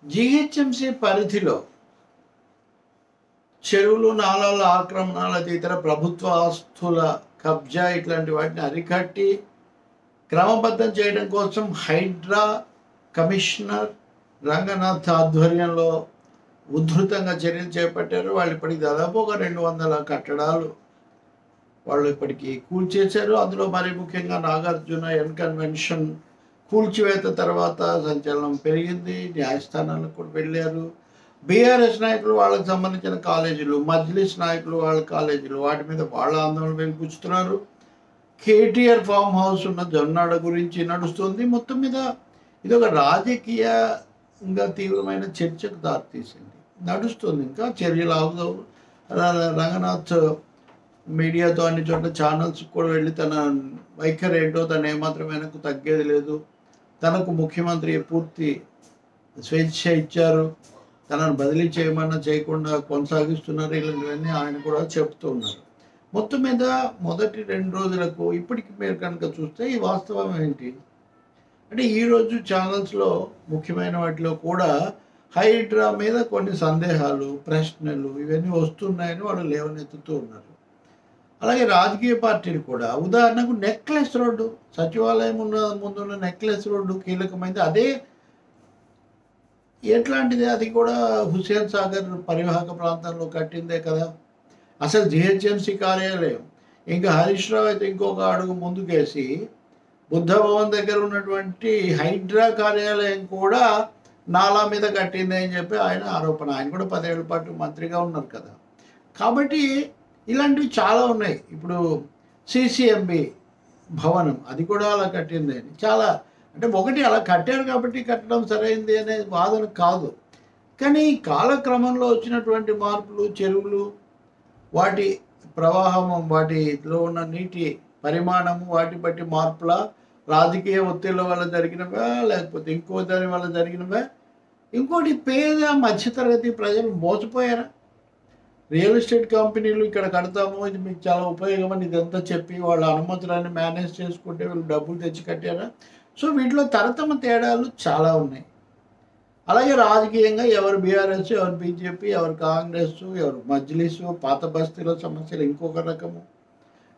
GHMC పరిధిలో చెరువులు నాలాల ఆక్రమణల ఇతర ప్రభుత్వ ఆస్తుల కబ్జా ఇట్లాంటి వాటిని అరికట్టి క్రమబద్ధం చేయడం కోసం హైడ్రా కమిషనర్ రంగనాథ్ ఆధ్వర్యంలో ఉధృతంగా చర్యలు చేపట్టారు. వాళ్ళు ఇప్పటికి దాదాపు ఒక 200 కట్టడాలు వాళ్ళు ఇప్పటికీ కూల్చేశారు. అందులో మరి ముఖ్యంగా నాగార్జున ఎన్ కన్వెన్షన్ కూల్చివేత తర్వాత సంచలనం పెరిగింది. న్యాయస్థానాలకు కూడా వెళ్ళారు. బీఆర్ఎస్ నాయకులు వాళ్ళకి సంబంధించిన కాలేజీలు, మజ్లిస్ నాయకులు వాళ్ళ కాలేజీలు, వాటి మీద వాళ్ళ ఆందోళన వెలిపుచ్చుతున్నారు. కేటీఆర్ ఫామ్ హౌస్ ఉన్న జొన్నాడ గురించి నడుస్తుంది. మొత్తం మీద ఇది ఒక రాజకీయంగా తీవ్రమైన చర్చకు దారితీసింది. నడుస్తుంది, ఇంకా చర్యలు ఆగుదావు. రంగనాథ్ మీడియాతో అన్ని చోట్ల ఛానల్స్ కూడా వెళ్ళి తన వైఖరి ఏంటో తను ఏమాత్రం వెనక్కు తగ్గేది లేదు, తనకు ముఖ్యమంత్రి పూర్తి స్వేచ్ఛ ఇచ్చారు, తనను బదిలీ చేయమన్నా చేయకుండా కొనసాగిస్తున్నారు, ఇలాంటివన్నీ ఆయన కూడా చెప్తూ ఉన్నారు. మొత్తం మీద మొదటి 2 రోజులకు ఇప్పటికి మీరు కనుక చూస్తే ఈ వాస్తవం ఏంటి అంటే, ఈరోజు ఛానల్స్లో ముఖ్యమైన వాటిలో కూడా హైడ్రా మీద కొన్ని సందేహాలు, ప్రశ్నలు ఇవన్నీ వస్తున్నాయని వాళ్ళు లేవనెత్తుతూ ఉన్నారు. అలాగే రాజకీయ పార్టీలు కూడా, ఉదాహరణకు నెక్లెస్ రోడ్డు, సచివాలయం ముందున్న నెక్లెస్ రోడ్డు కీలకమైంది. అదే ఎట్లాంటిది, అది కూడా హుస్సేన్ సాగర్ పరివాహక ప్రాంతంలో కట్టిందే కదా. అసలు జిహెచ్ఎంసీ కార్యాలయం ఇంకా హరీష్ రావు అయితే ఇంకొక అడుగు ముందుకేసి బుద్ధ భవన్ దగ్గర ఉన్నటువంటి హైడ్రా కార్యాలయం కూడా నాలా మీద కట్టింది అని చెప్పి ఆయన ఆరోపణ. ఆయన కూడా 10 ఏళ్ల పాటు మంత్రిగా ఉన్నారు కదా. కాబట్టి ఇలాంటివి చాలా ఉన్నాయి. ఇప్పుడు సిసిఎంబి భవనం, అది కూడా అలా కట్టింది అని చాలా, అంటే ఒకటి అలా కట్టారు కాబట్టి కట్టడం సరైంది అనే వాదన కాదు. కానీ కాలక్రమంలో వచ్చినటువంటి మార్పులు, చెరువులు, వాటి ప్రవాహం, వాటిలో ఉన్న నీటి పరిమాణము, వాటి బట్టి మార్పుల, రాజకీయ ఒత్తిళ్ల వల్ల జరిగినవా లేకపోతే ఇంకో దాని వల్ల జరిగినవా, ఇంకోటి పేద మధ్యతరగతి ప్రజలు మోసపోయారా. రియల్ ఎస్టేట్ కంపెనీలు ఇక్కడ కడతాము, ఇది మీకు చాలా ఉపయోగం అని ఇదంతా చెప్పి వాళ్ళ అనుమతులన్నీ మేనేజ్ చేసుకుంటే వీళ్ళు డబ్బులు తెచ్చి కట్టారా. సో వీటిలో తరతమ తేడాలు చాలా ఉన్నాయి. అలాగే రాజకీయంగా ఎవరు బీఆర్ఎస్, ఎవరు బీజేపీ, ఎవరు కాంగ్రెస్, ఎవరు మజ్లిస్, పాత బస్తీల సమస్యలు ఇంకొక రకము.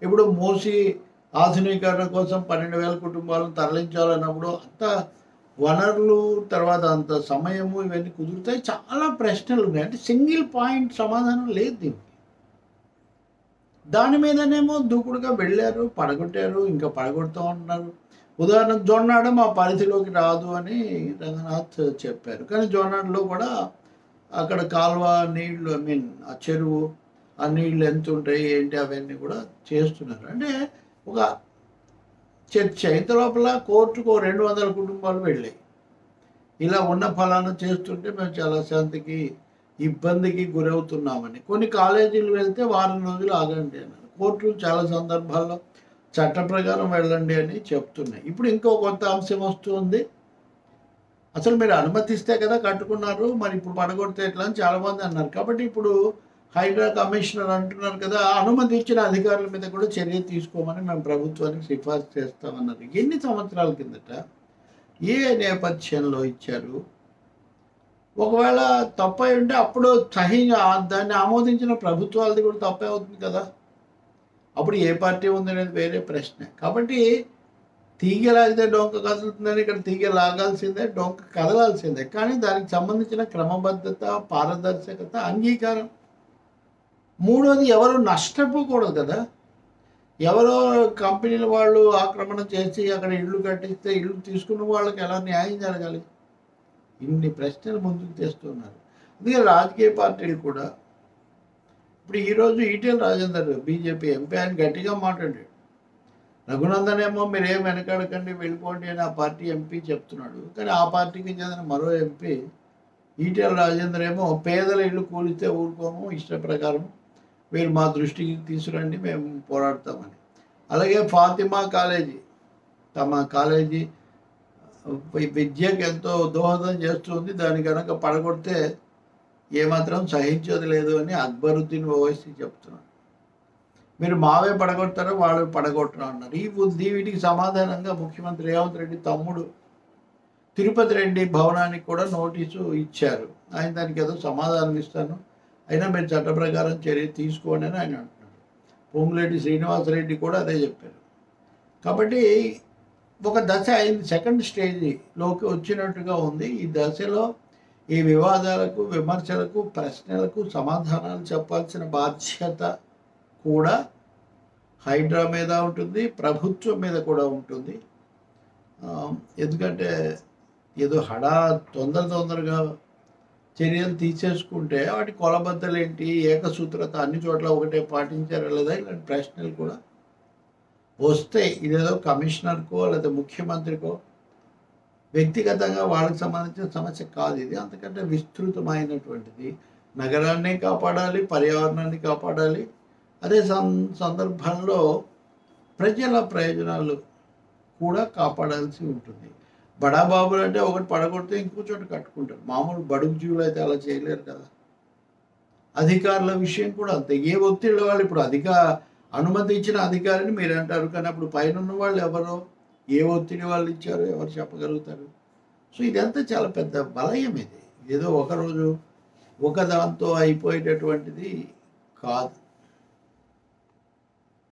ఇప్పుడు మూసి ఆధునీకరణ కోసం 12,000 కుటుంబాలను తరలించాలన్నప్పుడు అంత వనరులు, తర్వాత అంత సమయము, ఇవన్నీ కుదురుతాయి. చాలా ప్రశ్నలు ఉన్నాయి. అంటే సింగిల్ పాయింట్ సమాధానం లేదు దీనికి. దాని మీదనేమో దూకుడుగా వెళ్ళారు, పడగొట్టారు, ఇంకా పడగొడుతూ ఉంటున్నారు. ఉదాహరణకు జొన్నాడ మా పరిధిలోకి రాదు అని రంగనాథ్ చెప్పారు. కానీ జొన్నాడలో కూడా అక్కడ కాలువ నీళ్లు, ఆ చెరువు, ఆ నీళ్ళు ఎంత ఉంటాయి ఏంటి అవన్నీ కూడా చేస్తున్నారు. అంటే ఒక చర్చ. ఇంత లోపల కోర్టుకు 200 కుటుంబాలు వెళ్ళాయి. ఇలా ఉన్న ఫలానా చేస్తుంటే మేము చాలా శాంతికి ఇబ్బందికి గురవుతున్నామని. కొన్ని కాలేజీలు వెళ్తే వారం రోజులు ఆగండి అన్నారు. కోర్టులు చాలా సందర్భాల్లో చట్ట ప్రకారం వెళ్ళండి అని చెప్తున్నాయి. ఇప్పుడు ఇంకో కొత్త అంశం వస్తుంది. అసలు మీరు అనుమతిస్తే కదా కట్టుకున్నారు, మరి ఇప్పుడు పడగొడితే ఎట్లా అని చాలామంది అన్నారు. కాబట్టి ఇప్పుడు హైడ్రా కమిషనర్ అంటున్నారు కదా, అనుమతి ఇచ్చిన అధికారుల మీద కూడా చర్య తీసుకోమని మేము ప్రభుత్వానికి సిఫార్సు చేస్తామన్నారు. ఎన్ని సంవత్సరాల కిందట, ఏ నేపథ్యంలో ఇచ్చారు? ఒకవేళ తప్పై ఉంటే అప్పుడు దాన్ని ఆమోదించిన ప్రభుత్వాలది కూడా తప్పే అవుతుంది కదా. అప్పుడు ఏ పార్టీ ఉందనేది వేరే ప్రశ్న. కాబట్టి తీగ లాగితే డొంక కదులుతుందని ఇక్కడ తీగ లాగాల్సిందే, డొంక కదలాల్సిందే. కానీ దానికి సంబంధించిన క్రమబద్ధత, పారదర్శకత, అంగీకారం. మూడోది, ఎవరు నష్టపోకూడదు కదా. ఎవరో కంపెనీల వాళ్ళు ఆక్రమణ చేసి అక్కడ ఇళ్ళు కట్టిస్తే ఇళ్ళు తీసుకున్న వాళ్ళకి ఎలా న్యాయం జరగాలి? ఇన్ని ప్రశ్నలు ముందుకు తెస్తున్నారు. అందుకే రాజకీయ పార్టీలు కూడా ఇప్పుడు ఈరోజు ఈటెల రాజేందర్ బీజేపీ ఎంపీ, ఆయన గట్టిగా మాట్లాడాడు. రఘునందన్ ఏమో మీరు ఏం వెనకాడకండి వెళ్ళిపోండి అని ఆ పార్టీ ఎంపీ చెప్తున్నాడు. కానీ ఆ పార్టీకి చెందిన మరో ఎంపీ ఈటెల రాజేందర్ ఏమో పేదల ఇళ్ళు కూలిస్తే ఊరుకోము, ఇష్ట ప్రకారం వీళ్ళు మా దృష్టికి తీసుకురండి, మేము పోరాడతామని. అలాగే ఫాతిమా కాలేజీ, తమ కాలేజీ విద్యకు ఎంతో దోహదం చేస్తుంది, దాన్ని కనుక పడగొడితే ఏమాత్రం సహించేది లేదు అని అక్బరుద్దీన్ ఓవైసీ చెప్తున్నాడు. మీరు మావే పడగొడతారో వాళ్ళు పడగొట్టరు అన్నారు. వీటికి సమాధానంగా ముఖ్యమంత్రి రేవంత్ రెడ్డి తమ్ముడు తిరుపతి రెడ్డి భవనానికి కూడా నోటీసు ఇచ్చారు. ఆయన దానికి ఏదో సమాధానం ఇస్తాను, అయినా మీరు చట్ట ప్రకారం చర్య తీసుకోండి అని ఆయన అంటున్నారు. పొంగులేటి శ్రీనివాసరెడ్డి కూడా అదే చెప్పారు. కాబట్టి ఒక దశ అయింది, సెకండ్ స్టేజ్లోకి వచ్చినట్టుగా ఉంది. ఈ దశలో ఈ వివాదాలకు, విమర్శలకు, ప్రశ్నలకు సమాధానాలు చెప్పాల్సిన బాధ్యత కూడా హైడ్రా మీద ఉంటుంది, ప్రభుత్వం మీద కూడా ఉంటుంది. ఎందుకంటే ఏదో తొందరగా చర్యలు తీసేసుకుంటే వాటి కొలబద్దలేంటి, ఏకసూత్రత అన్ని చోట్ల ఒకటే పాటించారా లేదా, ఇలాంటి ప్రశ్నలు కూడా వస్తాయి. ఇదేదో కమిషనర్కో లేదా ముఖ్యమంత్రికో వ్యక్తిగతంగా వాళ్ళకి సంబంధించిన సమస్య కాదు ఇది, అంతకంటే విస్తృతమైనటువంటిది. నగరాన్ని కాపాడాలి, పర్యావరణాన్ని కాపాడాలి, అదే సందర్భంలో ప్రజల ప్రయోజనాలు కూడా కాపాడాల్సి ఉంటుంది. బడాబాబులు అంటే ఒకటి పడగొడితే ఇంకో చోట కట్టుకుంటారు. మామూలు బడుగు జీవులు అయితే అలా చేయలేరు కదా. అధికారుల విషయం కూడా అంతే. ఏ ఒత్తిళ్ళ వాళ్ళు, ఇప్పుడు అనుమతి ఇచ్చిన అధికారిని మీరు అంటారు, కానీ అప్పుడు పైన ఉన్న వాళ్ళు ఎవరో, ఏ ఒత్తిడి వాళ్ళు ఇచ్చారో ఎవరు చెప్పగలుగుతారు? సో ఇదంతా చాలా పెద్ద బలయం. ఇది ఏదో ఒకరోజు ఒకదాంతో అయిపోయేటటువంటిది కాదు.